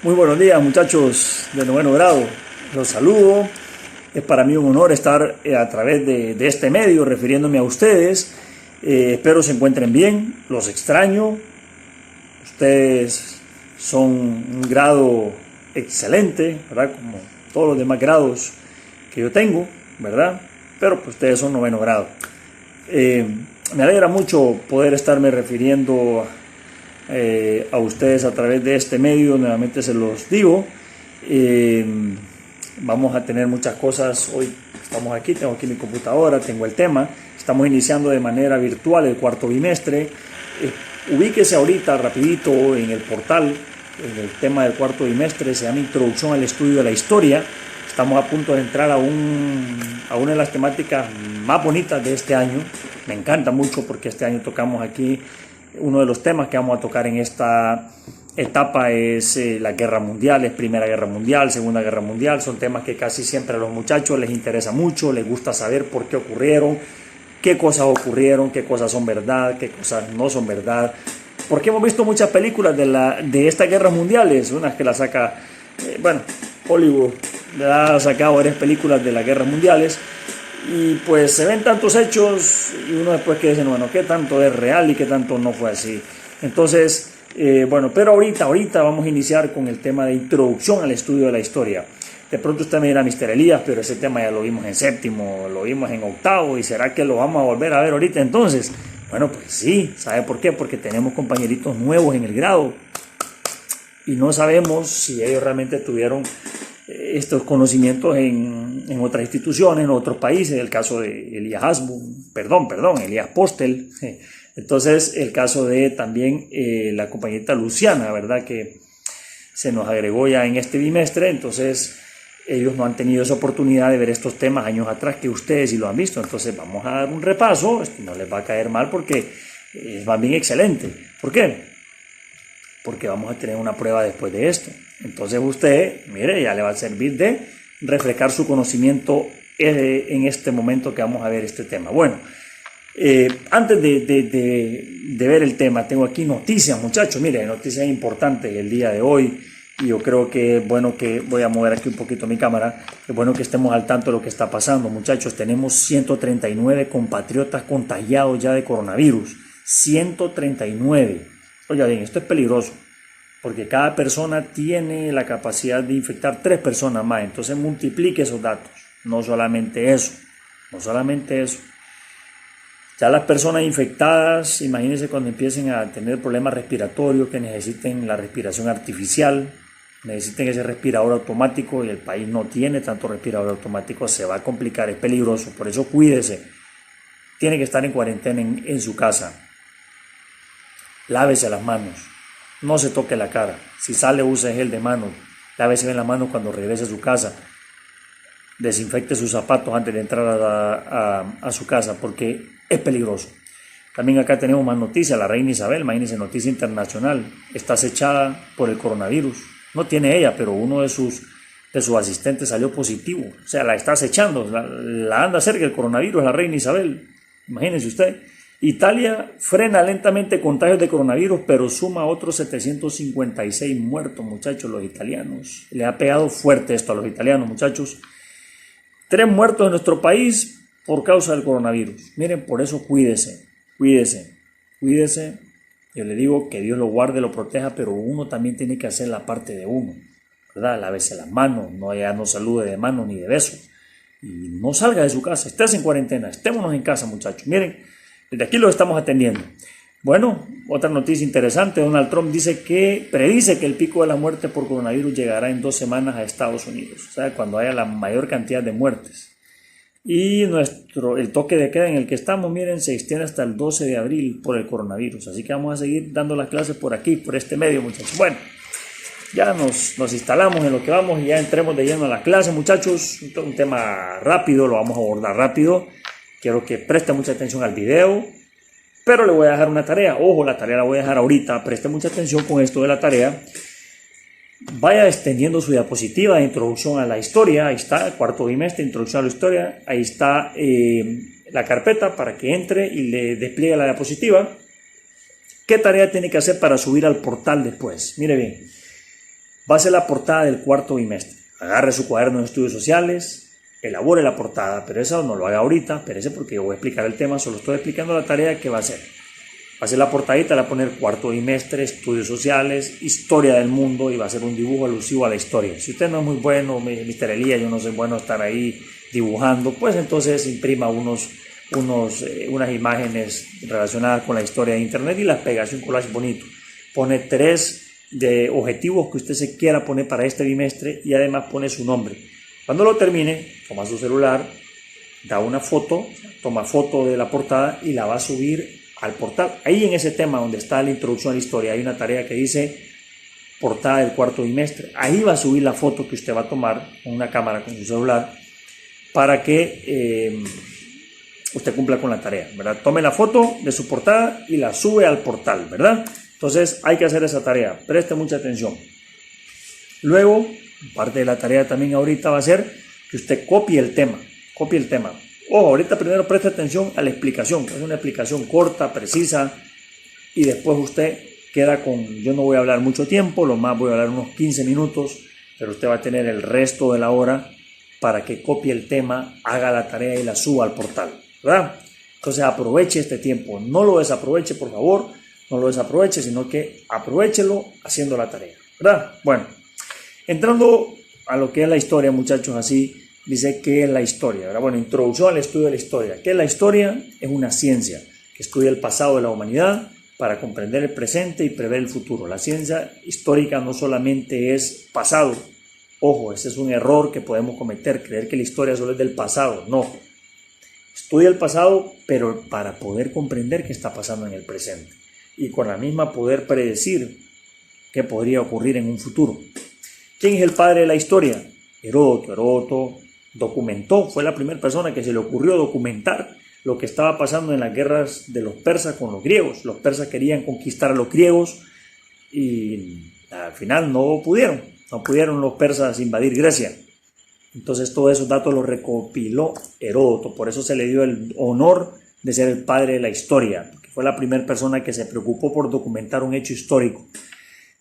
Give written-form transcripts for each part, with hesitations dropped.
Muy buenos días, muchachos de noveno grado. Los saludo. Es para mí un honor estar a través de este medio refiriéndome a ustedes. Espero se encuentren bien. Los extraño. Ustedes son un grado excelente, ¿verdad? Como todos los demás grados que yo tengo, ¿verdad? Pero pues ustedes son noveno grado. Me alegra mucho poder estarme refiriendo a ustedes a través de este medio. Nuevamente se los digo. Vamos a tener muchas cosas. Hoy estamos aquí, tengo aquí mi computadora, tengo el tema. Estamos iniciando de manera virtual el cuarto bimestre. Ubíquese ahorita rapidito en el portal. El tema del cuarto bimestre se llama Introducción al Estudio de la Historia. Estamos a punto de entrar a una de las temáticas más bonitas de este año. Me encanta mucho porque este año tocamos aquí. Uno de los temas que vamos a tocar en esta etapa es la guerra mundial, es Primera Guerra Mundial, Segunda Guerra Mundial. Son temas que casi siempre a los muchachos les interesa mucho, les gusta saber por qué ocurrieron, qué cosas ocurrieron, qué cosas son verdad, qué cosas no son verdad. Porque hemos visto muchas películas de estas guerras mundiales, unas que las saca, Hollywood ha sacado varias películas de las guerras mundiales. Y pues se ven tantos hechos y uno después que dice, bueno, ¿qué tanto es real y qué tanto no fue así? Entonces, pero ahorita vamos a iniciar con el tema de introducción al estudio de la historia. De pronto usted me dirá, Mr. Elías, pero ese tema ya lo vimos en séptimo, lo vimos en octavo, ¿y será que lo vamos a volver a ver ahorita entonces? Bueno, pues sí, ¿sabe por qué? Porque tenemos compañeritos nuevos en el grado y no sabemos si ellos realmente tuvieron estos conocimientos en otras instituciones, en otros países. El caso de Elías Elías Postel. Entonces, el caso de también la compañerita Luciana, ¿verdad? Que se nos agregó ya en este bimestre. Entonces, ellos no han tenido esa oportunidad de ver estos temas años atrás que ustedes sí lo han visto. Entonces, vamos a dar un repaso. No les va a caer mal porque va bien excelente. ¿Por qué? Porque vamos a tener una prueba después de esto. Entonces usted, mire, ya le va a servir de refrescar su conocimiento en este momento que vamos a ver este tema. Bueno, antes de ver el tema, tengo aquí noticias, muchachos. Mire, noticias importantes el día de hoy. Y yo creo que es bueno que, voy a mover aquí un poquito mi cámara, es bueno que estemos al tanto de lo que está pasando, muchachos. Tenemos 139 compatriotas contagiados ya de coronavirus. 139. Oiga bien, esto es peligroso, porque cada persona tiene la capacidad de infectar 3 personas más. Entonces multiplique esos datos. No solamente eso. Ya las personas infectadas, imagínense cuando empiecen a tener problemas respiratorios, que necesiten la respiración artificial, necesiten ese respirador automático, y el país no tiene tanto respirador automático, se va a complicar, es peligroso. Por eso cuídese. Tiene que estar en cuarentena en su casa. Lávese las manos, no se toque la cara. Si sale, use gel de manos. Lávese bien las manos cuando regrese a su casa. Desinfecte sus zapatos antes de entrar a su casa, porque es peligroso. También acá tenemos más noticias. La reina Isabel, imagínense, noticia internacional, está acechada por el coronavirus. No tiene ella, pero uno de sus asistentes salió positivo. O sea, la está acechando, la anda cerca del coronavirus, la reina Isabel. Imagínense usted. Italia frena lentamente contagios de coronavirus, pero suma otros 756 muertos, muchachos, los italianos. Le ha pegado fuerte esto a los italianos, muchachos. 3 muertos en nuestro país por causa del coronavirus. Miren, por eso cuídese. Yo le digo que Dios lo guarde, lo proteja, pero uno también tiene que hacer la parte de uno, ¿verdad? Lávese las manos, no salude de mano ni de beso. Y no salga de su casa, estés en cuarentena, estémonos en casa, muchachos. Miren, desde aquí lo estamos atendiendo. Bueno, otra noticia interesante. Donald Trump predice que el pico de la muerte por coronavirus llegará en 2 semanas a Estados Unidos. O sea, cuando haya la mayor cantidad de muertes. Y el toque de queda en el que estamos, miren, se extiende hasta el 12 de abril por el coronavirus. Así que vamos a seguir dando las clases por aquí, por este medio, muchachos. Bueno, ya nos instalamos en lo que vamos y ya entremos de lleno a la clase, muchachos. Un tema rápido, lo vamos a abordar rápido. Quiero que preste mucha atención al video, pero le voy a dejar una tarea. Ojo, la tarea la voy a dejar ahorita. Preste mucha atención con esto de la tarea. Vaya extendiendo su diapositiva de introducción a la historia. Ahí está, cuarto bimestre, introducción a la historia. Ahí está la carpeta para que entre y le despliegue la diapositiva. ¿Qué tarea tiene que hacer para subir al portal después? Mire bien. va a ser la portada del cuarto bimestre. Agarre su cuaderno de estudios sociales, elabore la portada, pero eso no lo haga ahorita, espérese porque yo voy a explicar el tema, solo estoy explicando la tarea que va a hacer. Va a ser la portadita, le va a poner cuarto bimestre, estudios sociales, historia del mundo y va a ser un dibujo alusivo a la historia. Si usted no es muy bueno, Mr. Elías, yo no soy bueno estar ahí dibujando, pues entonces imprima unas imágenes relacionadas con la historia de internet y las pega, hace un collage bonito. Pone 3 de objetivos que usted se quiera poner para este bimestre y además pone su nombre. Cuando lo termine, toma su celular, da una foto, toma foto de la portada y la va a subir al portal. Ahí en ese tema donde está la introducción a la historia hay una tarea que dice portada del cuarto bimestre. Ahí va a subir la foto que usted va a tomar con una cámara con su celular para que usted cumpla con la tarea, ¿verdad? Tome la foto de su portada y la sube al portal, ¿verdad? Entonces hay que hacer esa tarea, preste mucha atención. Luego, parte de la tarea también ahorita va a ser que usted copie el tema. Ojo, ahorita primero preste atención a la explicación, es una explicación corta, precisa, y después usted queda con, yo no voy a hablar mucho tiempo, lo más voy a hablar unos 15 minutos, pero usted va a tener el resto de la hora para que copie el tema, haga la tarea y la suba al portal, ¿verdad? Entonces aproveche este tiempo, no lo desaproveche, por favor, no lo desaproveche, sino que aprovechelo haciendo la tarea, ¿verdad? Bueno, entrando a lo que es la historia, muchachos, así dice qué es la historia, ¿verdad? Bueno, introducción al estudio de la historia. ¿Qué es la historia? Es una ciencia que estudia el pasado de la humanidad para comprender el presente y prever el futuro. La ciencia histórica no solamente es pasado. Ojo, ese es un error que podemos cometer, creer que la historia solo es del pasado. No. Estudia el pasado, pero para poder comprender qué está pasando en el presente. Y con la misma poder predecir qué podría ocurrir en un futuro. ¿Quién es el padre de la historia? Heródoto documentó, fue la primera persona que se le ocurrió documentar lo que estaba pasando en las guerras de los persas con los griegos. Los persas querían conquistar a los griegos y al final no pudieron los persas invadir Grecia. Entonces todos esos datos los recopiló Heródoto, por eso se le dio el honor de ser el padre de la historia, porque fue la primera persona que se preocupó por documentar un hecho histórico.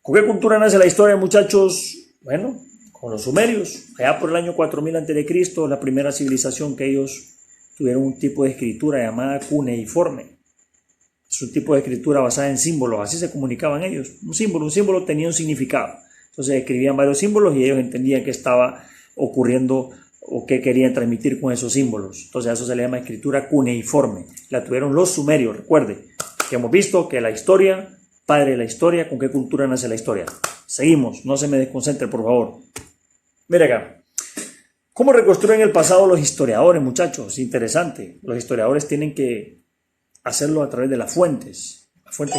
¿Con qué cultura nace la historia, muchachos? Bueno, con los sumerios, allá por el año 4000 a.C., la primera civilización que ellos tuvieron un tipo de escritura llamada cuneiforme. Es un tipo de escritura basada en símbolos, así se comunicaban ellos. Un símbolo tenía un significado. Entonces escribían varios símbolos y ellos entendían qué estaba ocurriendo o qué querían transmitir con esos símbolos. Entonces a eso se le llama escritura cuneiforme. La tuvieron los sumerios, recuerde, que hemos visto que la historia, padre de la historia, ¿con qué cultura nace la historia? Seguimos, no se me desconcentre, por favor. Mira acá, ¿cómo reconstruyen el pasado los historiadores, muchachos? Interesante, los historiadores tienen que hacerlo a través de las fuentes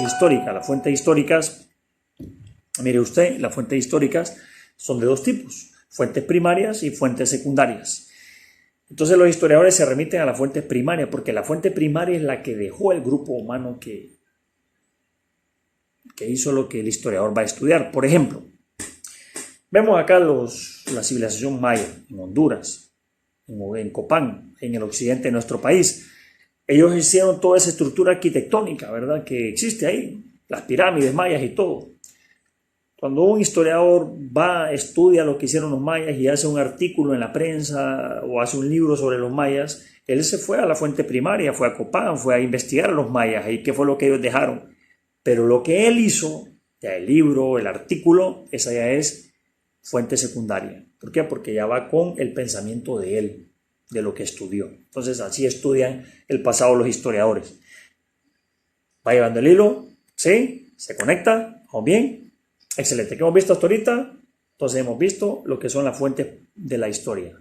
históricas. Las fuentes históricas, mire usted, las fuentes históricas son de dos tipos, fuentes primarias y fuentes secundarias. Entonces los historiadores se remiten a las fuentes primarias, porque la fuente primaria es la que dejó el grupo humano que hizo lo que el historiador va a estudiar. Por ejemplo, vemos acá la civilización maya en Honduras, en Copán, en el occidente de nuestro país. Ellos hicieron toda esa estructura arquitectónica, ¿verdad?, que existe ahí, las pirámides mayas y todo. Cuando un historiador va, estudia lo que hicieron los mayas y hace un artículo en la prensa o hace un libro sobre los mayas, él se fue a la fuente primaria, fue a Copán, fue a investigar a los mayas y qué fue lo que ellos dejaron. Pero lo que él hizo, ya el libro, el artículo, esa ya es fuente secundaria. ¿Por qué? Porque ya va con el pensamiento de él, de lo que estudió. Entonces así estudian el pasado los historiadores. ¿Va llevando el hilo? ¿Sí? ¿Se conecta? ¿Vamos bien? Excelente. ¿Qué hemos visto hasta ahorita? Entonces hemos visto lo que son las fuentes de la historia,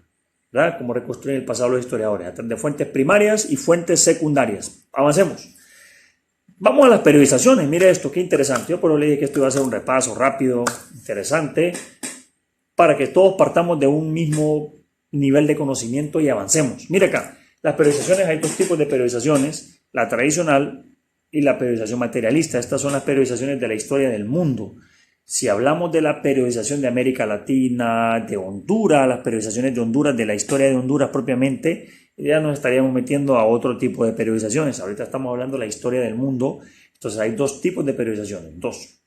¿verdad? Cómo reconstruyen el pasado los historiadores, a través de fuentes primarias y fuentes secundarias. Avancemos. Vamos a las periodizaciones. Mire esto, qué interesante. Yo por eso le dije que esto iba a ser un repaso rápido, interesante, para que todos partamos de un mismo nivel de conocimiento y avancemos. Mire acá, las periodizaciones, hay dos tipos de periodizaciones, la tradicional y la periodización materialista. Estas son las periodizaciones de la historia del mundo. Si hablamos de la periodización de América Latina, de Honduras, las periodizaciones de Honduras, de la historia de Honduras propiamente, ya nos estaríamos metiendo a otro tipo de periodizaciones. Ahorita estamos hablando de la historia del mundo, entonces hay dos tipos de periodizaciones, dos.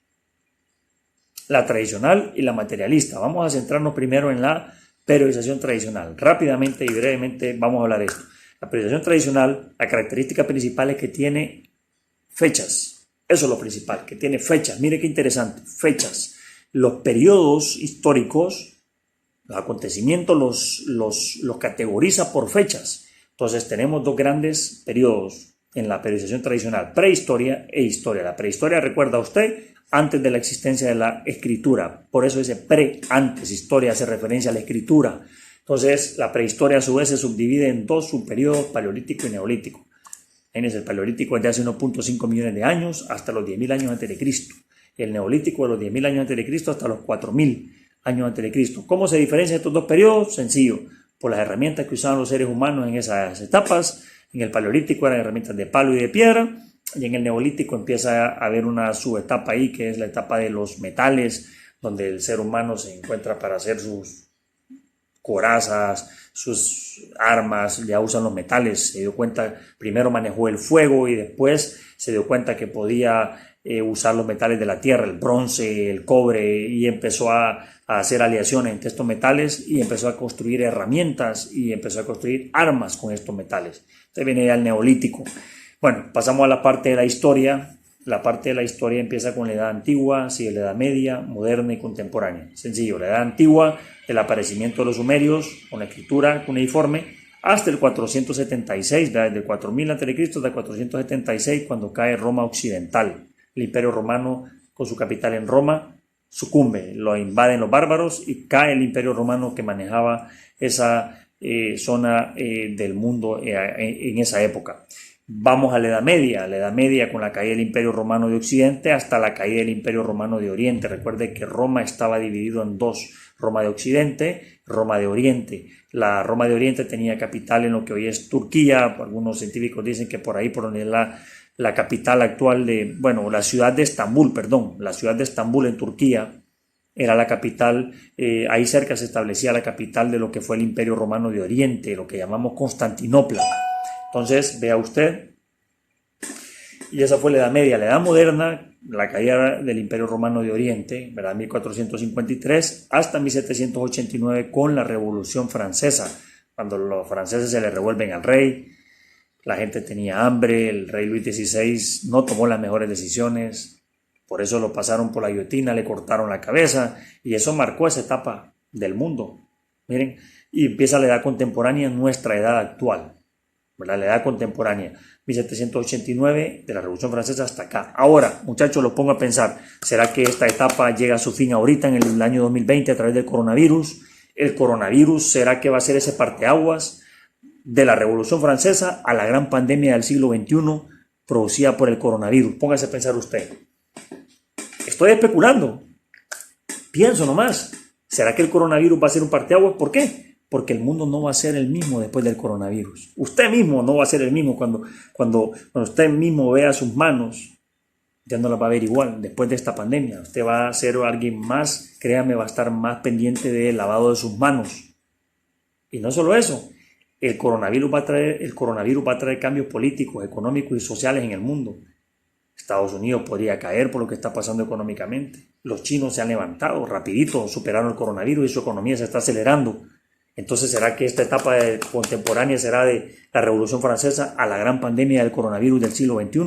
la tradicional y la materialista. Vamos a centrarnos primero en la periodización tradicional. Rápidamente y brevemente vamos a hablar de esto. La periodización tradicional, la característica principal es que tiene fechas. Eso es lo principal, que tiene fechas. Mire qué interesante, fechas. Los periodos históricos, los acontecimientos los categoriza por fechas. Entonces tenemos dos grandes periodos en la periodización tradicional, prehistoria e historia. La prehistoria, recuerda usted, antes de la existencia de la escritura. Por eso dice antes, historia hace referencia a la escritura. Entonces la prehistoria a su vez se subdivide en dos subperiodos, paleolítico y neolítico. En el paleolítico es de hace 1.5 millones de años hasta los 10.000 años antes de Cristo. El neolítico de los 10.000 años antes de Cristo hasta los 4.000 años antes de Cristo. ¿Cómo se diferencian estos dos periodos? Sencillo, por las herramientas que usaban los seres humanos en esas etapas. En el paleolítico eran herramientas de palo y de piedra, y en el neolítico empieza a haber una subetapa ahí, que es la etapa de los metales, donde el ser humano se encuentra para hacer sus corazas, sus armas, ya usan los metales. Se dio cuenta, primero manejó el fuego y después se dio cuenta que podía usar los metales de la tierra, el bronce, el cobre, y empezó a hacer aleaciones entre estos metales y empezó a construir herramientas y empezó a construir armas con estos metales. Entonces viene ya el neolítico. Bueno, pasamos a la parte de la historia. La parte de la historia empieza con la Edad Antigua, sigue la Edad Media, Moderna y Contemporánea. Sencillo, la Edad Antigua, el aparecimiento de los sumerios, con la escritura cuneiforme, hasta el 476, desde el 4000 a.C. hasta el 476, cuando cae Roma Occidental. El Imperio Romano, con su capital en Roma, sucumbe, lo invaden los bárbaros y cae el Imperio Romano que manejaba esa zona del mundo en esa época. Vamos a la Edad Media con la caída del Imperio Romano de Occidente hasta la caída del Imperio Romano de Oriente. Recuerde que Roma estaba dividido en dos, Roma de Occidente, Roma de Oriente. La Roma de Oriente tenía capital en lo que hoy es Turquía. Algunos científicos dicen que por ahí, por donde es la capital actual la ciudad de Estambul, la ciudad de Estambul en Turquía era la capital, ahí cerca se establecía la capital de lo que fue el Imperio Romano de Oriente, lo que llamamos Constantinopla. Entonces, vea usted, y esa fue la Edad Media. La Edad Moderna, la caída del Imperio Romano de Oriente, ¿verdad? 1453 hasta 1789 con la Revolución Francesa, cuando los franceses se le revuelven al rey. La gente tenía hambre, el rey Luis XVI no tomó las mejores decisiones, por eso lo pasaron por la guillotina, le cortaron la cabeza, y eso marcó esa etapa del mundo. Miren, y empieza la edad contemporánea, nuestra edad actual, ¿verdad? La edad contemporánea, 1789, de la Revolución Francesa hasta acá. Ahora, muchachos, lo pongo a pensar, ¿será que esta etapa llega a su fin ahorita en el año 2020 a través del coronavirus? ¿El coronavirus será que va a ser ese parteaguas de la Revolución Francesa a la gran pandemia del siglo XXI producida por el coronavirus? Póngase a pensar usted. Estoy especulando. Pienso nomás. ¿Será que el coronavirus va a ser un parteaguas? ¿Por qué? Porque el mundo no va a ser el mismo después del coronavirus. Usted mismo no va a ser el mismo cuando usted mismo vea sus manos. Ya no las va a ver igual después de esta pandemia. Usted va a ser alguien más, créame, va a estar más pendiente del lavado de sus manos. Y no solo eso. El coronavirus va a traer cambios políticos, económicos y sociales en el mundo. Estados Unidos podría caer por lo que está pasando económicamente. Los chinos se han levantado rapidito, superaron el coronavirus y su economía se está acelerando. Entonces, ¿será que esta etapa contemporánea será de la Revolución Francesa a la gran pandemia del coronavirus del siglo XXI?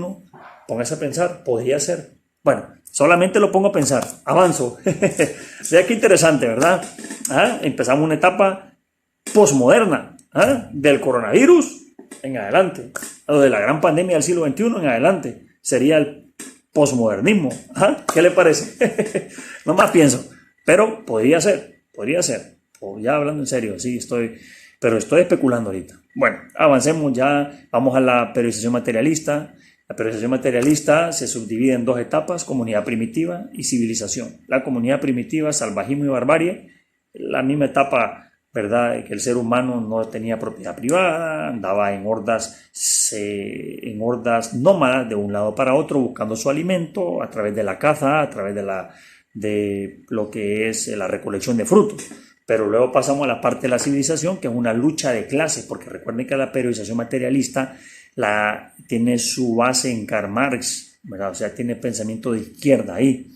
Póngase a pensar, podría ser. Bueno, solamente lo pongo a pensar, avanzo. Vea qué interesante, ¿verdad? Empezamos una etapa posmoderna. Del coronavirus en adelante, o de la gran pandemia del siglo XXI en adelante, sería el posmodernismo. ¿Qué le parece? No más pienso, pero podría ser, o ya hablando en serio, sí, pero estoy especulando ahorita. Bueno, avancemos ya, vamos a la periodización materialista. La periodización materialista se subdivide en dos etapas, comunidad primitiva y civilización. La comunidad primitiva, salvajismo y barbarie, la misma etapa, ¿verdad? Que el ser humano no tenía propiedad privada, andaba en hordas nómadas de un lado para otro buscando su alimento a través de la caza, a través de lo que es la recolección de frutos. Pero luego pasamos a la parte de la civilización, que es una lucha de clases, porque recuerden que la periodización materialista tiene su base en Karl Marx, ¿verdad? O sea, tiene pensamiento de izquierda ahí.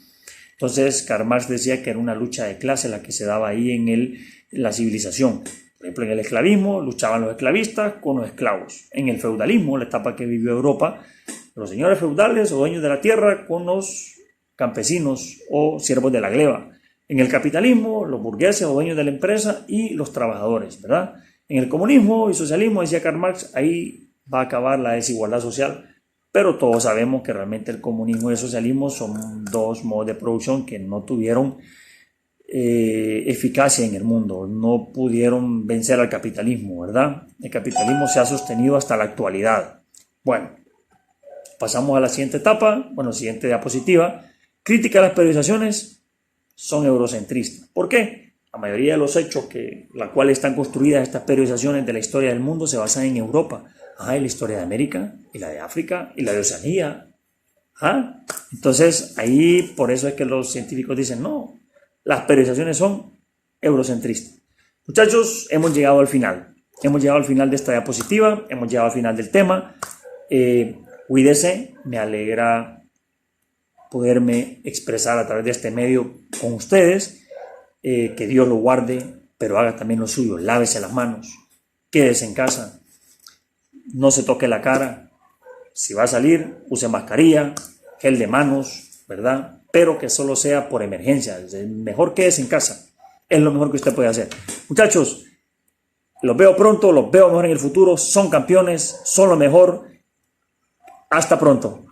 Entonces, Karl Marx decía que era una lucha de clase la que se daba ahí en la civilización. Por ejemplo, en el esclavismo luchaban los esclavistas con los esclavos. En el feudalismo, la etapa que vivió Europa, los señores feudales o dueños de la tierra con los campesinos o siervos de la gleba. En el capitalismo, los burgueses o dueños de la empresa y los trabajadores, ¿verdad? En el comunismo y socialismo, decía Karl Marx, ahí va a acabar la desigualdad social, pero todos sabemos que realmente el comunismo y el socialismo son dos modos de producción que no tuvieron eficacia en el mundo, no pudieron vencer al capitalismo, ¿verdad? El capitalismo se ha sostenido hasta la actualidad. Bueno, pasamos a la siguiente etapa, siguiente diapositiva. Crítica a las periodizaciones son eurocentristas. ¿Por qué? La mayoría de los hechos la cuales están construidas estas periodizaciones de la historia del mundo se basan en Europa. En la historia de América, y la de África, y la de Oceanía. Entonces, ahí por eso es que los científicos dicen, no, las periodizaciones son eurocentristas. Muchachos, hemos llegado al final. Hemos llegado al final de esta diapositiva, hemos llegado al final del tema. Cuídese, me alegra poderme expresar a través de este medio con ustedes. Que Dios lo guarde, pero haga también lo suyo. Lávese las manos, quédese en casa, no se toque la cara. Si va a salir, use mascarilla, gel de manos, ¿verdad? Pero que solo sea por emergencia. Mejor quédese en casa. Es lo mejor que usted puede hacer. Muchachos, los veo pronto, los veo mejor en el futuro. Son campeones, son lo mejor. Hasta pronto.